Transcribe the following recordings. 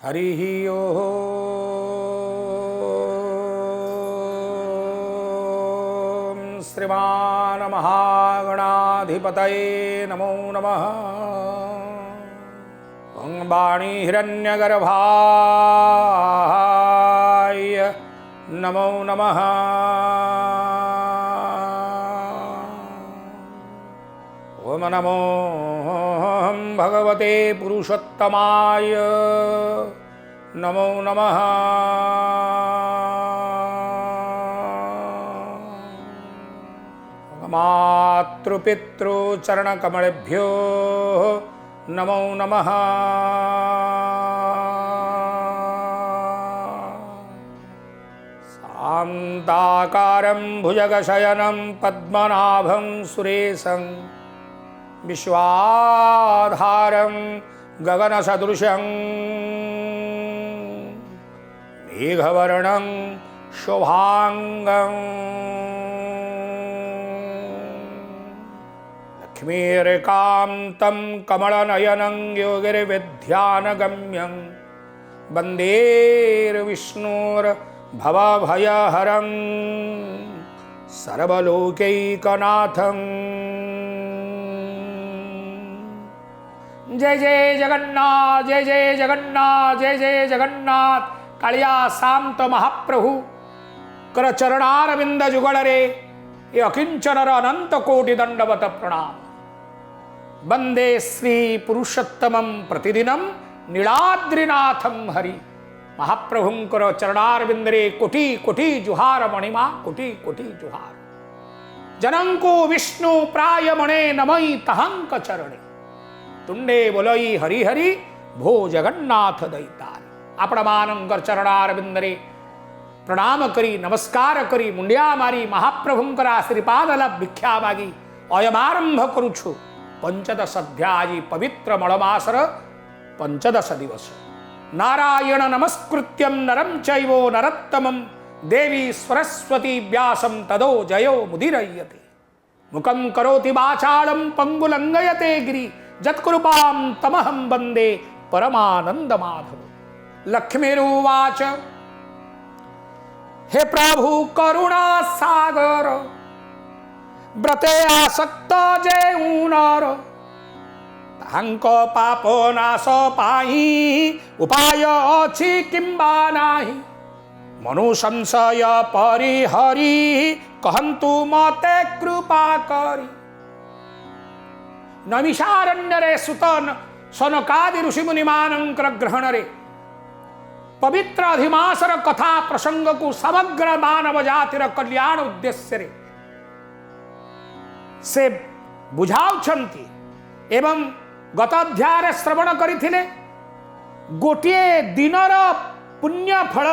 हरि ओम। श्रीमान महागणाधिपतये नमो नमः। ओं वाणी हिरण्यगर्भाय नमो नमः। ओम नमो भगवते पुरुषोत्तमाय नमो नमः। मातृपितृचरणकमलेभ्यो नमो नमः। शान्ताकारं भुजगशयनं पद्मनाभं सुरेशं विश्वाधारं गगनसदृशं मेघवर्णं शोभांगं लक्ष्मीर्कान्तं कमलनयनं योगिर्विद्यानगम्यं वन्देर्विष्णुर्भवभयहरं सर्वलोकैकनाथं। जय जय जगन्नाथ, जय जय जगन्नाथ, जय जय जगन्नाथ। कालिया शांत महाप्रभु कर चरणारविंद जुगड़े ये अकिंचनर अनंत कोटि दंडवत प्रणाम। वंदे श्री पुरुषोत्तमं प्रतिदिनं नीलाद्रिनाथं हरि। महाप्रभुंकर चरणारविंदरे कोटि कोटि जुहार मणिमा कोटि कोटि जुहार। जनंको विष्णु प्राय मणे नमई तहंक चरणे तुंडे बोलई हरि हरि भो जगन्नाथ दैतार। आपण मानंकर चरणारविंदरे प्रणाम करी नमस्कार करी मुंडिया मारी महाप्रभुंकर आशीर्वाद लाभ भिक्षा मागी अयमारंभ करुछु पंचदश अध्याय पवित्र मलमासर पंचदश दिवस। नारायण नमस्कृत्यं नरं चैवो नरोत्तमं देवी सरस्वती व्यासं तदो जयो मुदीरयते। मुखं करोति वाचालं पंगुलंघयते गिरि जत्कृपां तमहं वन्दे परमानंद माधव। लक्ष्मीरुवाच हे प्रभु करुणा सागर व्रते आसक्त जेउनर तांक पाप नाश पाई उपाय अछि किंबा नाही। मनु संशय परिहरि कहंतु मते कृपा करी। नमिषारण्यरे सुतन सनकादि ऋषिमुनिमानंकर ग्रहणरे पवित्र अधिमासर कथा प्रसंग को समग्र मानव जातिर कल्याण उद्देश्य से बुझाउछंती एवं गत अध्याय श्रवण करिथिले। गोटिए दिनर पुण्य फल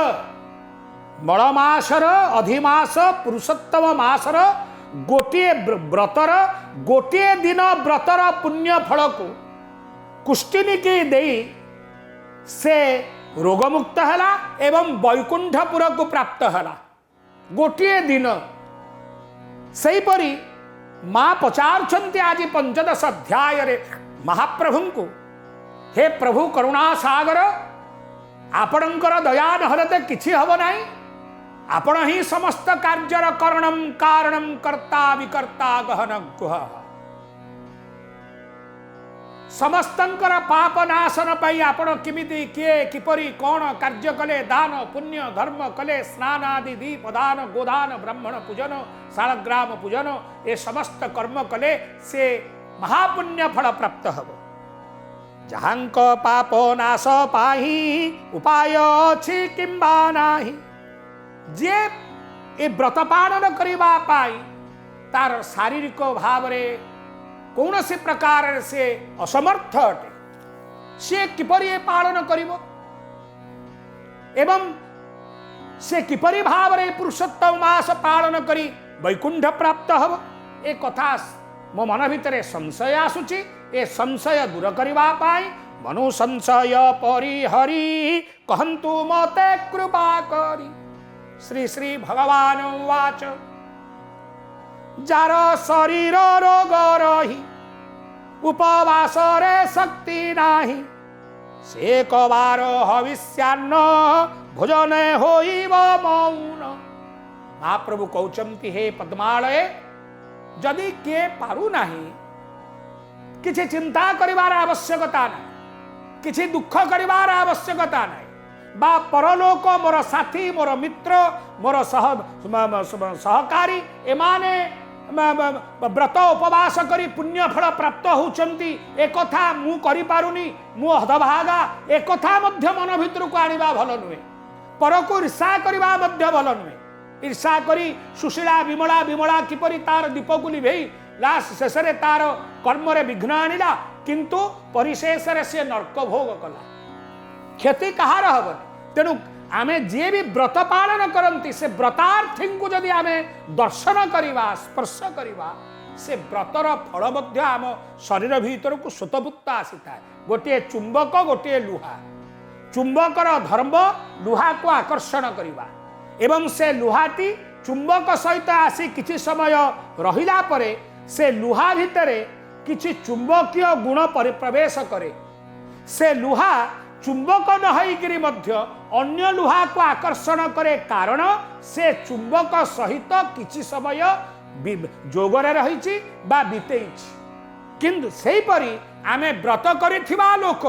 मलमासर अधिमास पुरुषोत्तम मासर गोटिए व्रतर गोटिए दिन व्रतर पुण्य फल को कुष्टिनिकी देई से रोगमुक्त हला एवं वैकुंठपुर को प्राप्त हला गोटिए दिन। सेहीपरि माँ पचारुछंती आज पंचदश अध्याय रे महाप्रभु को हे प्रभु करुणा सागर आपणकर दया नहले किछि हब नाही। आपण ही समस्त कार्यर करणं कारणं कर्ता विकर्ता गहन गुह। समस्तंकर पाप नाशन पाई आपण किमिति किए किपरि कोण कार्य कले दान पुण्य धर्म कले स्नान आदि दीप दान गोदान ब्राह्मण पूजन शालग्राम पूजन ए समस्त कर्म कले से महापुण्य फल प्राप्त हब। जहांक पाप नाश पाही उपाय अछि किंबा नाही। जे ए व्रत पालन करिबा पाई तार शारीरिक भाव रे कौन से प्रकार से असमर्थ अटे से किपरि पालन करिवो एवं से किपरि भाव रे पुरुषोत्तम मास पालन करी वैकुंठ प्राप्त हब। ए कथा मो मन भितर संशय आसुची। ए संशय दूर करिबा पाई मनु संशय परिहरि कहंतु मते कृपा करी। श्री श्री भगवान वाच जार शरीर रोग रही उपवास रे शक्ति नाही से कबार हविष्यान्न भोजन होइब मौन। महाप्रभु कहउचंती हे पद्मालय जदि किए पारु नाही किछि चिंता करिवार आवश्यकता नाही, किछि दुख करिवार आवश्यकता नाही, बा परलोक मोर साथी मोर मित्र मोर सहकारी एमाने व्रत उपवास करी पुण्य फल प्राप्त होउचंती एक कथा मु करि पारुनी मु हदभागा एक कथा मध्य मन भितर को आनिबा भल नुहे, पर को ईर्षा करिबा मध्य भल नुहे। ईर्षा करी सुशीला विमला विमला किपरि तार दीप को लिभेई लास्ट शेष रे तार कर्म रे विघ्न आनिला, किंतु परिशेष रे से नरक भोग कला, क्षति कहार हबन। तेणु आमे जे भी व्रत पालन करती से व्रतार्थी को जदि आमे दर्शन करिबा स्पर्श करिबा से व्रतर फल मध्य आम शरीर भीतर को स्वतःभुक्त आसी थाए। गोटे चुंबक गोटे लुहा, चुंबकर धर्म लुहा को आकर्षण करिबा एवं से लुहाटी चुंबक सहित आसी किछि समय रहिला परे से लुहा भितरे किछि चुंबकीय गुण प्रवेश करे। से लुहा चुंबक न होइकरी मध्य अन्य लुहा को आकर्षण करे, कारण से चुंबक सहित किछि समय जोगरे रहिछि बा बितेइछि। किंतु सेही परि आमे व्रत करिथिबा लोक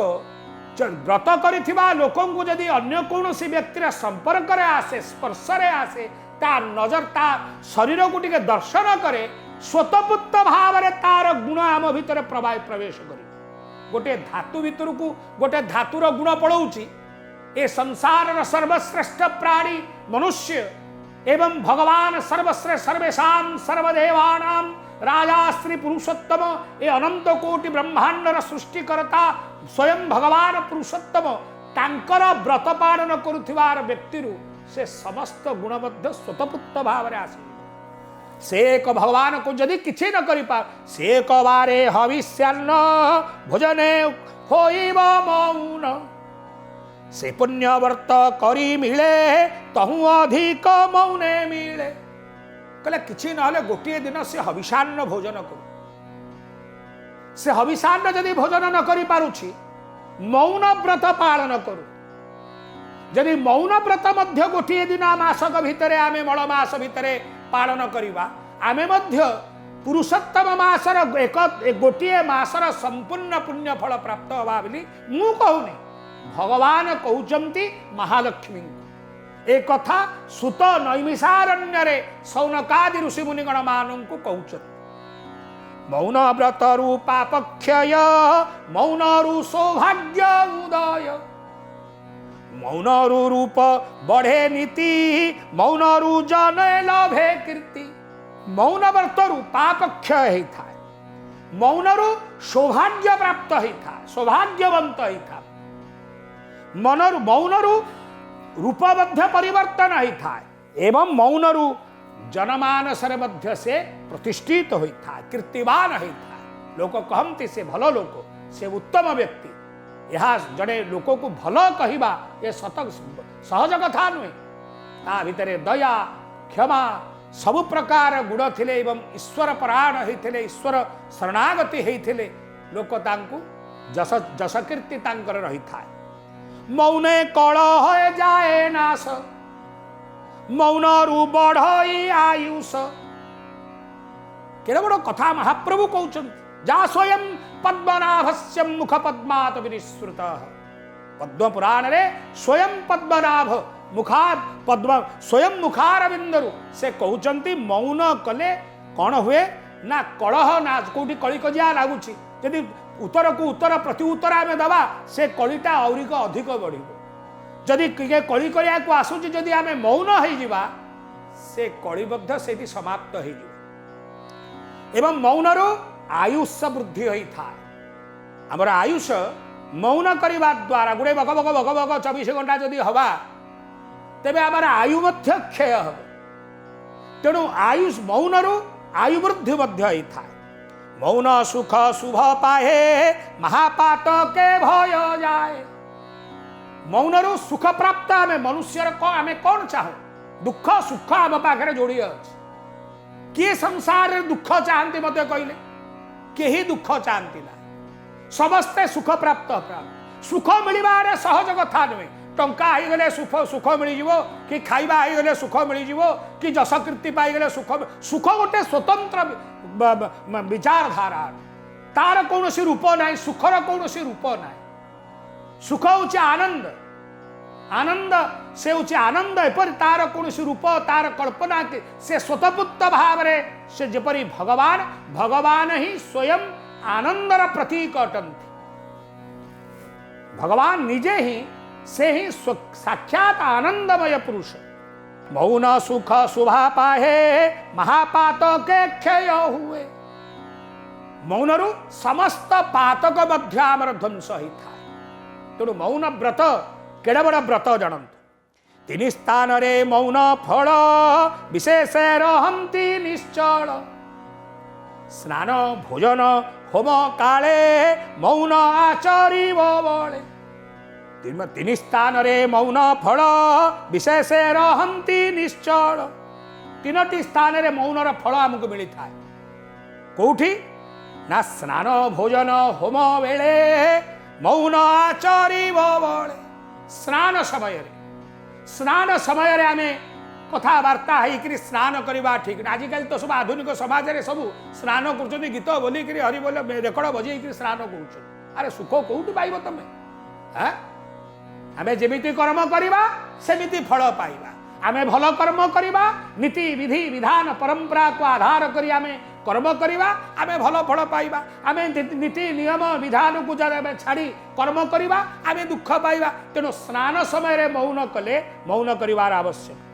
व्रत करिथिबा लोकंकु जदि अन्य कौनसी व्यक्तिर संपर्क रे आसे स्पर्श रे आसे ता नजर ता शरीर को टिके दर्शन करे, स्वतःभुक्त भाव रे तार गुण आम भितर प्रवेश करे। गोटे धातु भितर को गोटे धातुर गुण पड़ौची। ए संसार सर्वश्रेष्ठ प्राणी मनुष्य एवं भगवान सर्वश्रेष्ठ सर्वेशाम सर्वदेवानां राजा श्री पुरुषोत्तम ए अनंत कोटि ब्रह्मांडर सृष्टिकर्ता स्वयं भगवान पुरुषोत्तम तांकर व्रत पालन करुथिबार व्यक्तिरु से समस्त गुण मध्य स्वतःभुक्त भाव रे आसी। से एक भगवान को जदि किछि न करि पा से एक बारे हविष्यान्न भोजने होइब मौन। से पुण्य व्रत करी मिले तहु अधिक मौने मिले। कहले किछि नहले गोटे दिन से हविषान्न भोजन करू। से हविषान्न जदि भोजन न करि पारुछि मौन व्रत पालन करू। जदि मौन व्रत मध्य गोटे दिन मासक भितरे आमे मल मास भितरे पालन करिबा आमे मध्य पुरुषोत्तम मासर एक गोटे मासर संपूर्ण पुण्य फल प्राप्त होबा बोली मु कहूनी, भगवान कहउचंती महालक्ष्मी। एक कथा सुत नैमिषारण्य रे सौनकादि ऋषि मुनिगण मानंकु कहउचंती। मौन व्रत रु पापक्षय मौन रु सौभाग्य उदय। मौन रु रूप बढ़े नीति मौन रु जन लभे कीर्ति। मौन व्रत रु पाप क्षय ही था, मौन रु सौभाग्य प्राप्त ही था, सौभाग्यवंत ही था। मौन रु रूप मध्य परिवर्तन ही था एवं मौन रु जनमानस मध्य से प्रतिष्ठित होई था, कीर्तिवान होई था। लोक कहती से भल लोक से उत्तम व्यक्ति। यह जड़े लोक को भल कहवा ये सत सहज कथा नुहे। ता भितरे दया क्षमा सबु प्रकार गुण थिले एवं ईश्वर परायण होइथिले, ईश्वर शरणागति होइथिले। लोक तांकु जस जस कीर्ति तांकर रही था। मौने कल हो जाए नाश मौन रु बढ़ई आयुष। केड़े बड़ कथा महाप्रभु कहउछन। जा स्वयं पद्मनाभस्य मुख पद्मात विनिश्रुत। पद्म पुराण रे स्वयं पद्मनाभ मुखा पद्म स्वयं मुखारविंदरु से कहउचंती मौन कले कौन हुए ना कलह ना कोठी कली कजिया लागुची। यदि उत्तर को उत्तर प्रति उत्तर आमे दबा से कलिटा औरिक अधिक बढ़िबो। जदि के कली करिया को आसुची जदि आमे मौन होई जिबा से कली मध्य सेठी समाप्त होई जिवो। एवं मौनरु आयुष वृद्धि होई था। हमर आयुष मौन करिबा द्वारा गुडे बक बक बक बक 24 घंटा जदि हवा तेबे हमर आयु मध्य क्षय हो। तेणु आयुष मौनरु आयु वृद्धि मध्य होई था। मौन सुख शुभ पाए महापात के भय जाए। मौनरु सुख प्राप्त आमे मनुष्यर को आमे कौन चाहू दुख सुख आम पाखे जोड़ी अछि। किए संसार दुख चाहती मत कहले केही दुख चाहती ना। समस्ते सुख प्राप्त सुख मिलबार सहज कथा नुहे टंका गले सुख सुख मिल कि खाइबा गले सुख मिल कि जस कीर्ति पाईगले सुख सुख गोटे स्वतंत्र विचारधारा तार कौन रूप ना सुखर कौन रूप ना सुख हूँ आनंद आनंद से हूँ आनंद एपरी तार कौन रूप तार कल्पना से स्वतःपूत भाव से जपरी भगवान भगवान ही स्वयं आनंदर प्रतीक अटंती भगवान निजे ही से ही साक्षात आनंदमय पुरुष मौन सुख शुभा पाहे महापात के क्षय हुए मौनरु समस्त पातक मध्य आमर ध्वंस होता है तेणु मौन व्रत केड़े बड़ व्रत जानतु तीन स्थान रे मौन फल विशेष रहंती निश्चल स्नान भोजन होम काले मौन आचरिब बळे तीन स्थान रे मौन फल विशेष रहंती निश्चल तीनोटी स्थान रे मौनर फल आमको मिलता है कौठी ना स्नान भोजन होम बेले मौन आचरिब बळे स्नान समय रे आमे कथबार्ता है स्नान करवा ठीक आजिकल तो सब आधुनिक समाज रे सब स्नान कर गीत बोलिक हरि बोल रेकर्ड बजे स्नान कर अरे सुख कौटू पाइब तमें हाँ आमे जेमिति कर्म करवा सेमिति फल पाइबा आमे भल कर्म करवा नीति विधि विधान परंपरा को आधार करी आमे कर्म करवा आमे भल फल पाइबा आमे नीति नियम विधान को जब छाड़ी कर्म करवा आमे दुख पाइबा तेणु स्नान समय मौन कले मौन करिवार आवश्यक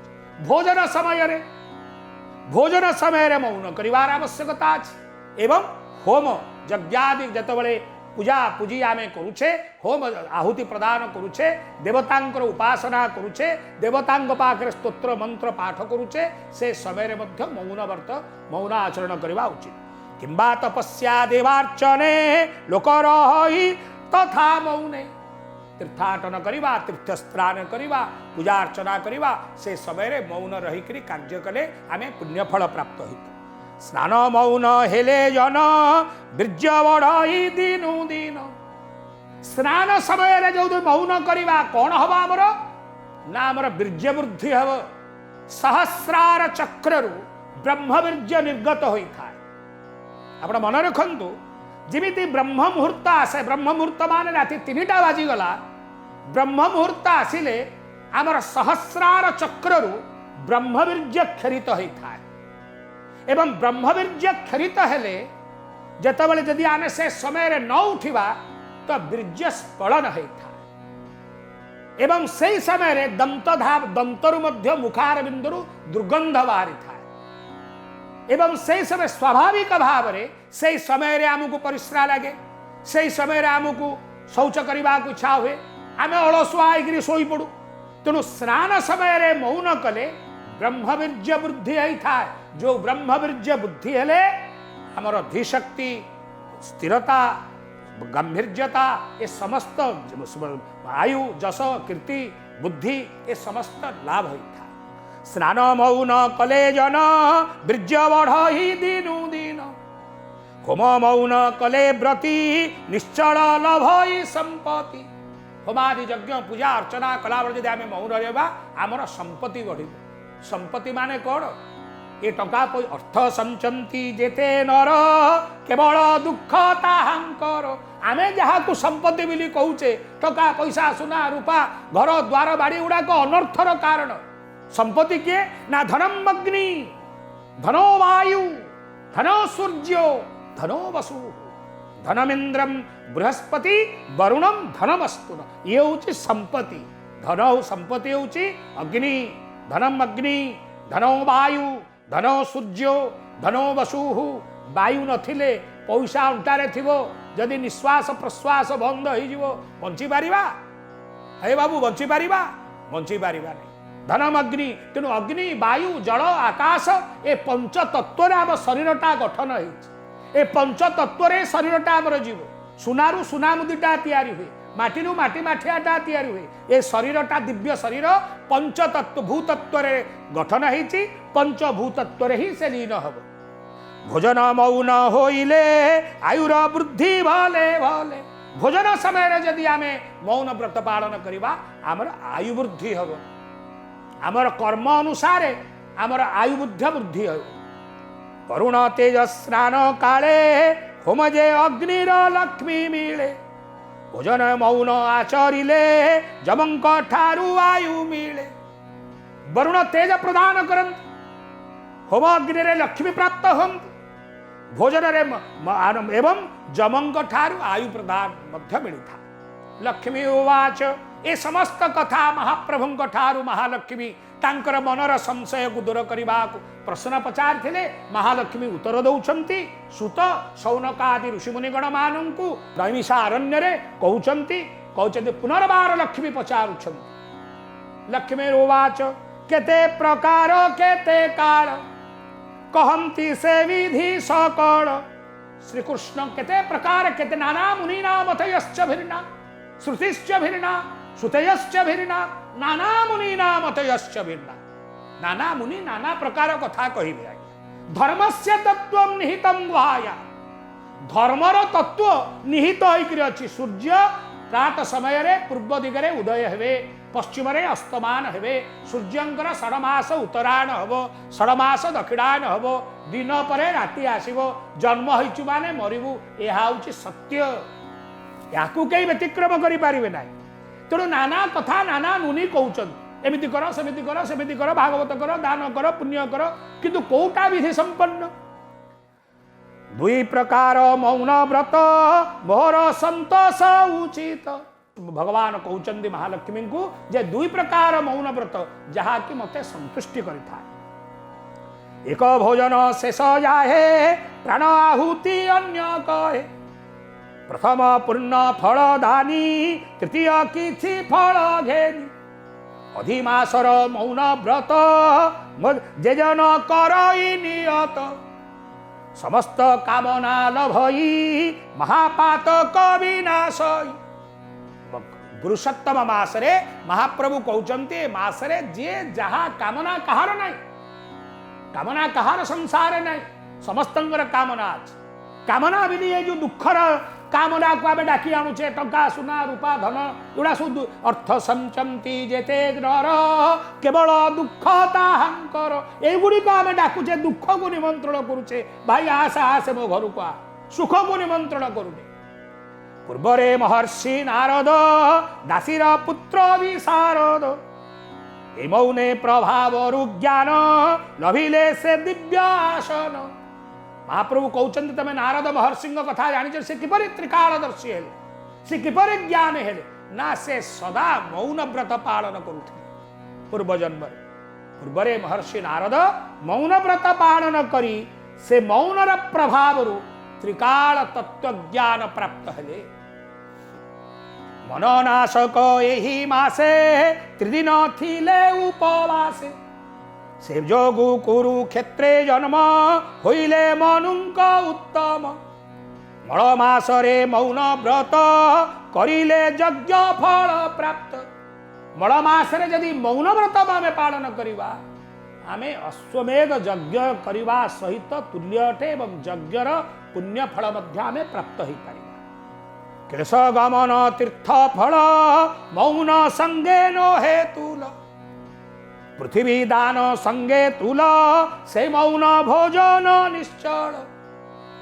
भोजन समय मौन करिवार आवश्यकता अछि एवं होम यज्ञादि जतबले पूजा पूजी आमे करुछे होम आहुति प्रदान करुछे देवतांकर उपासना करुछे देवतांग पाखरे स्तोत्र मंत्र पाठ करुछे से समय मध्य मौन व्रत मौन आचरण करवा उचित किंबा तपस्या देवार्चने लोक रहि तथा मौने तीर्थाटन करवा तीर्थ स्नान करवा पूजा अर्चना करवा से समय मौन रही कार्य कले आमे पुण्यफल प्राप्त होइतु स्नान मौन हेले जन बीर्य बढ़ई दिनु दिन स्नान समय जो मौन करवा कौन हम आमर ना आमर बीर्य वृद्धि हम सहस्रार चक्र ब्रह्मवीर्य निर्गत होता है आप मन रखु जमी ब्रह्म मुहूर्त आसे ब्रह्म मुहूर्त मान राति 3टा बाजिगला ब्रह्म मुहूर्त आसिले आमर सहस्रार चक्र ब्रह्मवीर्य क्षरित होता है एवं ब्रह्मवीर्य क्षरित हेले जतबले जदि आमे से समय न उठिबा तो बीर्य स्खलन होता है एवं से समय दंतरु मध्य मुखार बिंदु दुर्गंध बाहरी था एवं से समय स्वाभाविक भाव से समय आमको परिश्रा लगे से समय आमको शौच करने को इच्छा हुए आम अलसुआ होकर शोई पड़ू तेणु स्नान समय मौन कले ब्रह्मवीर्य वृद्धि होता है जो ब्रह्मवीर्य बुद्धि हेले आमर धीशक्ति स्थिरता गंभीर्यता ये समस्त आयु जस कीर्ति बुद्धि ये समस्त लाभ होता है स्नान मौन कले जन बीर्य बढ़ई दिनु दिन होम मौन कले व्रती निश्चल लभई संपत्ति होमादि यज्ञ पूजा अर्चना कला जब आम मौन रहा आमर संपत्ति बढ़ संपत्ति माने कौन ये टंका अर्थ संचंती जेते नर केवल दुख ताहांकर आमे जहाँ को संपत्ति बोली कहूचे टंका पैसा सुना रूपा घर द्वार बाड़ी गुड़ाक अनर्थर कारण संपत्ति किए ना धनम अग्नि धनो वायु धनो सूर्यो धनो वसु धनमिंद्रम बृहस्पति वरुणम धनमस्तु ये हूँ संपत्ति धन संपत्ति हूँ अग्नि धनम अग्नि धनो वायु धनो सूर्यो धनो वसु वायु नथिले पैसा अंटारे थिबो जदि निश्वास प्रश्वास बंद हो बंची पारिबा हे बाबू बंची पारिबा नहीं धनम अग्नि तेणु अग्नि वायु जल आकाश ए पंच तत्व आम शरीरटा गठन हो पंच तत्व शरीरटा आमर जीव सुनारू सुना मुदिटा तैयारी हुए माटीरू माटी माठियाटा तैयारी हुए ये शरीरटा दिव्य शरीर पंच तत्व भूतत्व गठन होती पंच भूतत्व ही से लीन हम भोजन मौन होइले आयुर वृद्धि भले भले भोजन समय जदि आम मौन व्रत पालन करवा आमर आयु वृद्धि हम आमर कर्म अनुसार आमर आयु वृद्धि हो वरुण तेज स्नान काले होमजे अग्निर लक्ष्मी मिले भोजन मौन आचरिले जमंक ठारू आयु मिले वरुण तेज प्रदान करंत होम अग्नि रे लक्ष्मी प्राप्त हम भोजन रे एवं जमंक ठारू आयु प्रदान मध्य मिलता लक्ष्मी उवाच ए समस्त कथा महाप्रभुंक ठारू महालक्ष्मी तांकर मनर संशय को दूर करने को प्रश्न पचारिथिले महालक्ष्मी उत्तर दौरान सुत शौनकादि ऋषिमुनिगण मानू नैमिषारण्य रे कहउचंती पुनर्बार लक्ष्मी पचारुछंती लक्ष्मी उवाच केते प्रकार केते काल कहंती से विधि सकल श्रीकृष्ण केते प्रकार केते नाना मुनीना मतयश्च भिन्ना श्रुतिश्च भिन्ना श्रुतयश्च भिन्ना नाना मुनीना मतयश्च भिन्ना नाना मुनि नाना प्रकार कथा कहिबे आज्ञा धर्मस्य तत्व निहितम गुहाया धर्मर तत्व निहित होइकरि अछि सूर्य प्रात समय रे पूर्व दिगरे उदय हेबे पश्चिम रे अस्तमान हेबे सूर्यंकर षडमास उत्तरायण हबो षडमास दक्षिणायन हबो दिन परे राति आसीबो जन्म होइछु माने मरिबु एहा होछि सत्य याकू केही व्यतिक्रम करि पारिबे नाही तेणु नाना कथा नाना मुनि कहउछन एमिति कर सेमिति कर भागवत कर दान कर पुण्य कर किंतु कोटा विधि संपन्न दुई प्रकार मौन व्रत मोर संतोष उचित भगवान कहउचंदी महालक्ष्मी को जे दुई प्रकार मौन व्रत जहा कि मते संतुष्टि करिथा एक भोजन शेष जाहे प्राण आहुति अन्य कहे प्रथम पूर्ण फल दानी तृतीय किछि फल घेनी अधिमासर मौन व्रत जेजन करई नियत समस्त कामना लभई महापातक विनाशई पुरुषोत्तम मासरे महाप्रभु कहउचंती मासरे जे जहा कामना कहार नाही कामना कहार संसार नाही समस्तंकर कामना अछि कामना विधि ये जो दुखर कामना को आमे डाकी आनुचे टंका सुना रूपा धन एडा सब अर्थ संचंती जेते नर केवल दुख ताहांकर एगुड़ी को आमे डाकुचे दुख को निमंत्रण करूचे भाई आस आस मो घर को सुख को निमंत्रण करूने पूर्वरे महर्षि नारद दासीर पुत्र विशारद ए मौने प्रभाव ज्ञान लभिले से दिव्य आसन महाप्रभु कहउचंती तमे नारद महर्षि कथा जानिछ से किपरि त्रिकालदर्शी हेले से किपरि ज्ञान हेले ना से सदा मौन व्रत पालन करुथिले पूर्वरे महर्षि नारद मौन व्रत पालन करी से मौनर प्रभाव त्रिकाल तत्व ज्ञान प्राप्त हेले मननाशक एही मासे त्रिदिन थिले उपवासे से जोगु कुरुक्षेत्रे जन्म होइले मनुंक उत्तम मल मासरे मौन व्रत करिले यज्ञ फल प्राप्त मल मासरे यदि मौन व्रत आमे पालन करिवा आमे अश्वमेध यज्ञ करिवा सहित तुल्य अटे एवं यज्ञर पुण्य फल मध्य आमे प्राप्त होई पारिबा केश गमन तीर्थ फल मौन संगे नो हेतुल पृथ्वी दान संगे तुल से मौन भोजन निश्चल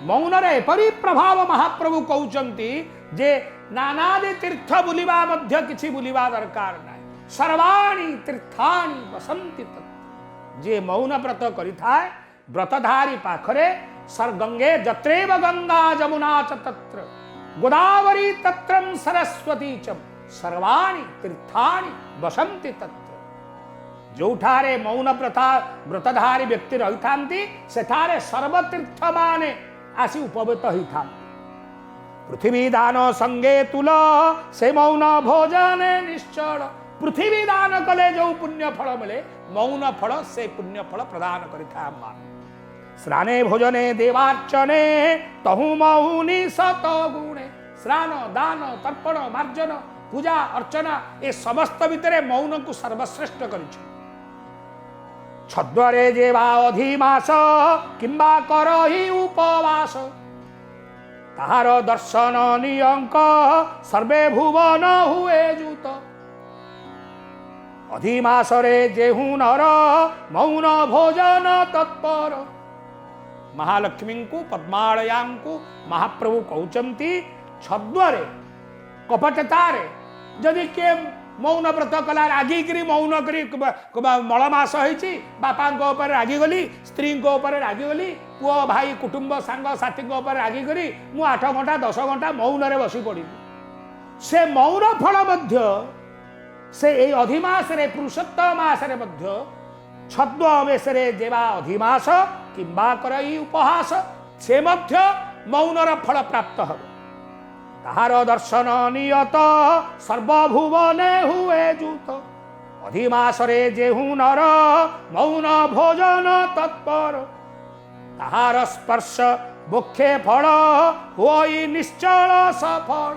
मौन रे एपरी प्रभाव महाप्रभु कहउचंती जे नानादि तीर्थ बुलिबा मध्य किछि बुलिबा दरकार नाही सर्वाणि तीर्थानि वसंति तत्र जे मौन व्रत करिथाय व्रतधारी पाखरे सर गंगे जत्रेव गंगा जमुना च तत्र गोदावरी तत्रम सरस्वती च सर्वाणि तीर्थानि वसंति तत्र जोठारे मौन व्रतधारी व्यक्ति रही थांती सेठारे सर्वतीर्थ माने आसी उपवेत ही थांती पृथ्वी दान संगे तुल से मौन भोजन निश्चल पृथ्वी दान कले जो पुण्य फल मिले मौन फल से पुण्य फल प्रदान करिथा मान स्नाने भोजने देवार्चने तहु मौनी सत गुणे स्नान दान तर्पण मार्जन पूजा अर्चना ए समस्त भितरे मौन को सर्वश्रेष्ठ करिछु छद्वरे जेवा अधिमास किंबा करही उपवास ताहार दर्शन नियंक सर्वे भुवन हुए जूत अधिमासरे जेहू नर मौन भोजन तत्पर महालक्ष्मी को पद्मालया को महाप्रभु कहते छद्वरे कपटतारे जदि किए मौन व्रत कला रागिकी मौन करी मलमास होती बापा रागिगली स्त्री रागिगली पुओ भाई कुटुंब सांग साथी रागिकी मु 8 घंटा 10 घंटा मौन रे बसी पड़ी से मौन फल मध्य से यही अधिमासरे पुरुषोत्तम मासरे मध्य छद्म अवेशरे जेवा अधिमास किंबा करई उपहास से मध्य मौनर फल प्राप्त हो ताहार दर्शन नियत सर्वभुवने हुए जूत अधिमासरे जेहू नर मौन भोजन तत्पर ताहार स्पर्श मुखे फल होई निश्चल सफल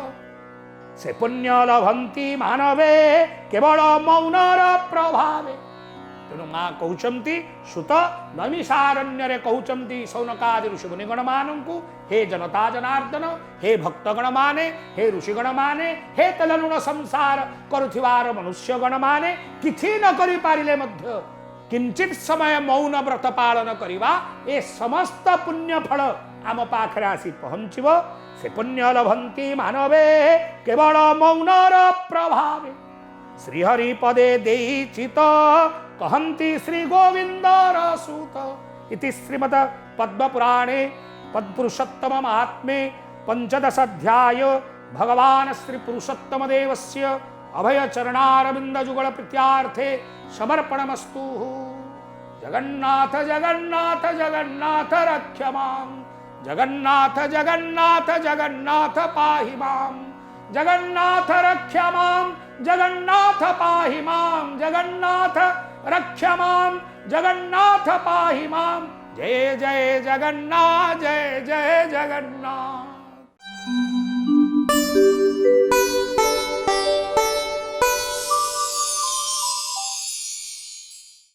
से पुण्य लभंती मानवे केवल मौनर प्रभावे तेणु माँ कहते सुत नैमिषारण्य कहते सौनकादि ऋषिमुनिगण मानू हे जनता जनार्दन हे भक्तगण माने हे ऋषिगण माने हे तेलनुण संसार करुथिवार मनुष्यगण माने किछि न करि पारिले मध्य किंचित समय मौन व्रत पालन करिबा ए समस्त पुण्य फल आम पाखरे आसी पहुँचब से पुण्य लभंती मानवे केवल मौनर प्रभावे श्रीहरि पदे देई चित कहन्ति श्री गोविंदर सूत इति श्रीमद पद्मपुराणे पद्पुरुषोत्तम महात्म्ये 15 अध्याय भगवान श्री पुरुषोत्तम देवस्य अभय चरणारविंद जुगल प्रीत्यार्थे समर्पणमस्तु। जगन्नाथ जगन्नाथ जगन्नाथ रक्ष मां जगन्नाथ जगन्नाथ जगन्नाथ पाहि मां जगन्नाथ रक्ष मां जगन्नाथ पाहि मां जगन्नाथ रक्ष मां जगन्नाथ पाहि मां। जय जय जगन्नाथ जय जय जगन्नाथ।